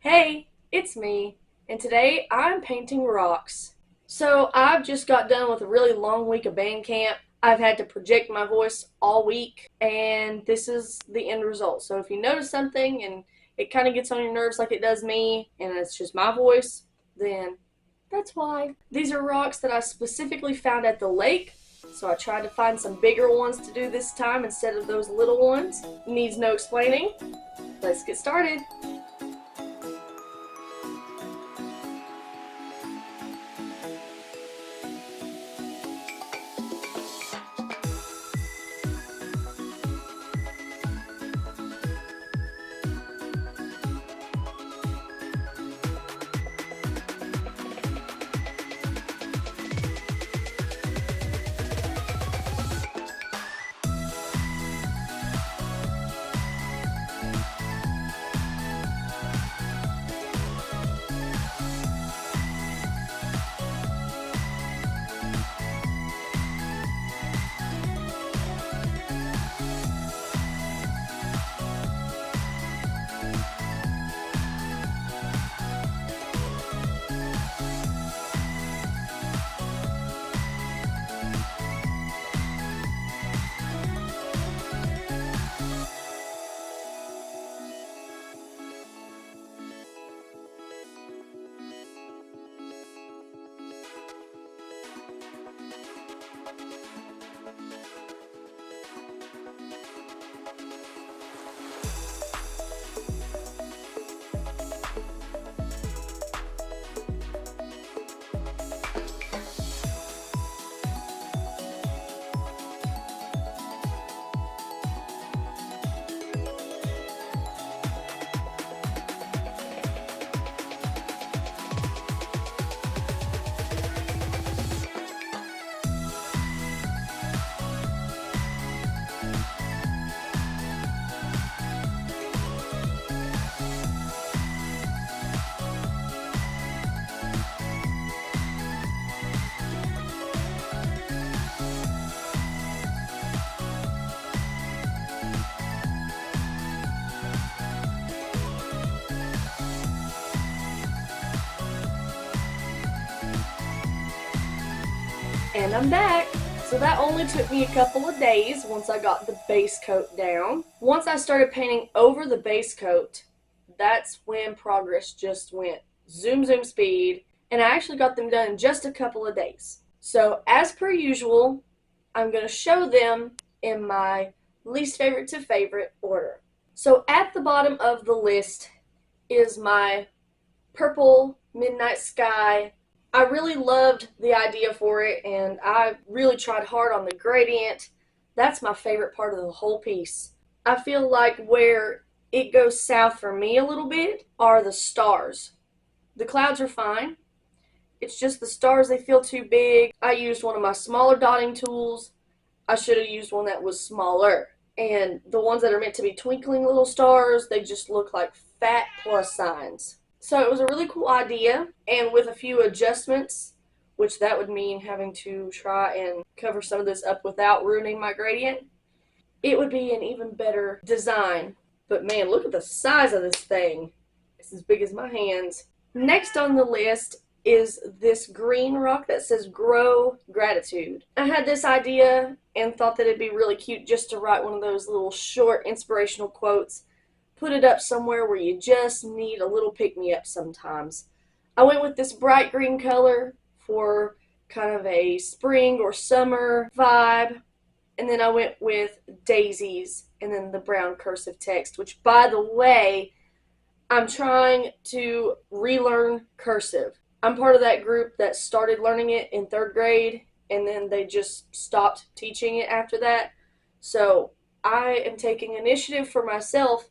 Hey, it's me, and today I'm painting rocks. So I've just got done with a really long week of band camp. I've had to project my voice all week, and this is the end result. So if you notice something and it kind of gets on your nerves like it does me, and it's just my voice, then that's why. These are rocks that I specifically found at the lake, so I tried to find some bigger ones to do this time instead of those little ones. Needs no explaining. Let's get started. And I'm back. So that only took me a couple of days once I got the base coat down. Once I started painting over the base coat, that's when progress just went zoom zoom speed, and I actually got them done in just a couple of days. So as per usual, I'm going to show them in my least favorite to favorite order. So at the bottom of the list is my purple midnight sky. I really loved the idea for it, and I really tried hard on the gradient. That's my favorite part of the whole piece. I feel like where it goes south for me a little bit are the stars. The clouds are fine. It's just the stars, they feel too big. I used one of my smaller dotting tools. I should have used one that was smaller. And the ones that are meant to be twinkling little stars, they just look like fat plus signs. So it was a really cool idea, and with a few adjustments, which that would mean having to try and cover some of this up without ruining my gradient, it would be an even better design. But man, look at the size of this thing. It's as big as my hands. Next on the list is this green rock that says Grow Gratitude. I had this idea and thought that it'd be really cute just to write one of those little short inspirational quotes. Put it up somewhere where you just need a little pick-me-up sometimes. I went with this bright green color for kind of a spring or summer vibe. And then I went with Daisies and then the brown cursive text, which, by the way, I'm trying to relearn cursive. I'm part of that group that started learning it in 3rd grade, and then they just stopped teaching it after that. So I am taking initiative for myself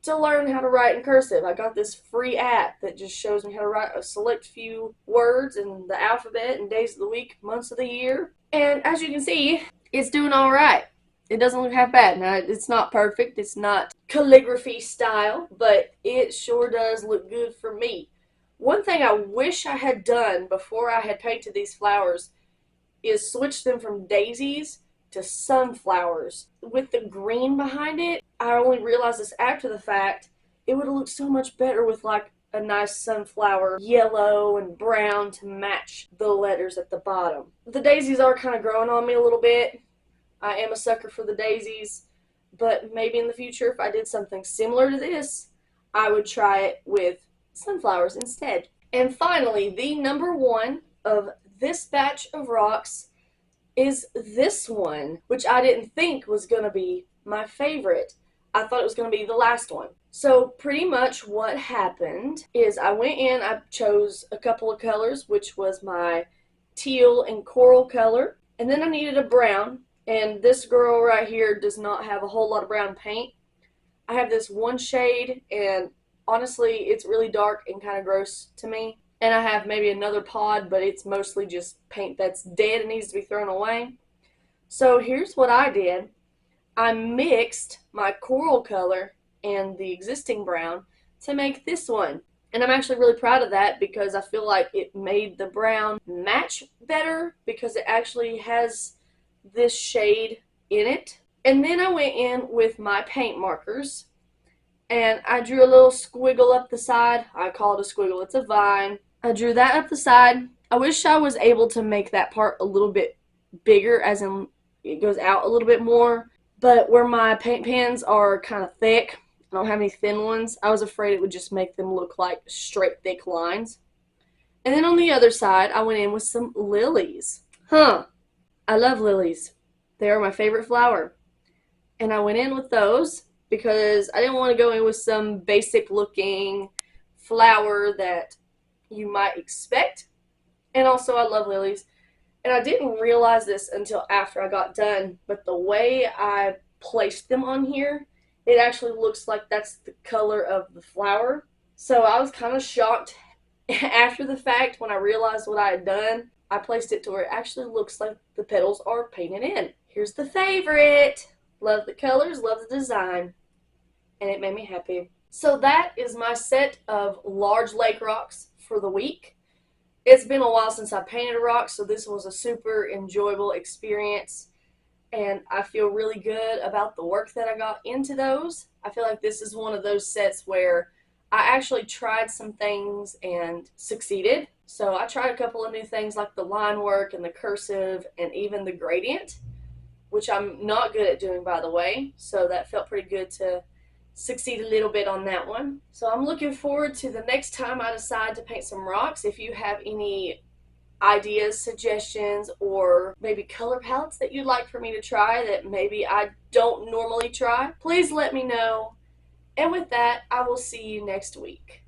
to learn how to write in cursive. I got this free app that just shows me how to write a select few words in the alphabet and days of the week, months of the year. And as you can see, it's doing all right. It doesn't look half bad. Now, it's not perfect. It's not calligraphy style, but it sure does look good for me. One thing I wish I had done before I had painted these flowers is switch them from daisies to sunflowers. With the green behind it, I only realized this after the fact, it would have looked so much better with like a nice sunflower yellow and brown to match the letters at the bottom. The daisies are kind of growing on me a little bit. I am a sucker for the daisies, but maybe in the future if I did something similar to this, I would try it with sunflowers instead. And finally, the number one of this batch of rocks is this one, which I didn't think was going to be my favorite. I thought it was going to be the last one. So pretty much what happened is I went in, I chose a couple of colors, which was my teal and coral color, and then I needed a brown, and this girl right here does not have a whole lot of brown paint. I have this one shade, and honestly, it's really dark and kind of gross to me. And I have maybe another pod, but it's mostly just paint that's dead and needs to be thrown away. So here's what I did. I mixed my coral color and the existing brown to make this one. And I'm actually really proud of that because I feel like it made the brown match better because it actually has this shade in it. And then I went in with my paint markers and I drew a little squiggle up the side. I call it a squiggle, it's a vine. I drew that up the side. I wish I was able to make that part a little bit bigger, as in it goes out a little bit more. But where my paint pens are kind of thick, I don't have any thin ones, I was afraid it would just make them look like straight thick lines. And then on the other side, I went in with some lilies. I love lilies. They are my favorite flower. And I went in with those because I didn't want to go in with some basic looking flower that you might expect. And also I love lilies. And I didn't realize this until after I got done, but the way I placed them on here, it actually looks like that's the color of the flower. So I was kind of shocked after the fact when I realized what I had done. I placed it to where it actually looks like the petals are painted in. Here's the favorite. Love the colors, love the design, and it made me happy. So that is my set of large lake rocks for the week. It's been a while since I painted a rock, so this was a super enjoyable experience, and I feel really good about the work that I got into those. I feel like this is one of those sets where I actually tried some things and succeeded. So I tried a couple of new things like the line work and the cursive and even the gradient, which I'm not good at doing, by the way, so that felt pretty good to succeed a little bit on that one. So I'm looking forward to the next time I decide to paint some rocks. If you have any ideas, suggestions, or maybe color palettes that you'd like for me to try that maybe I don't normally try, please let me know. And with that, I will see you next week.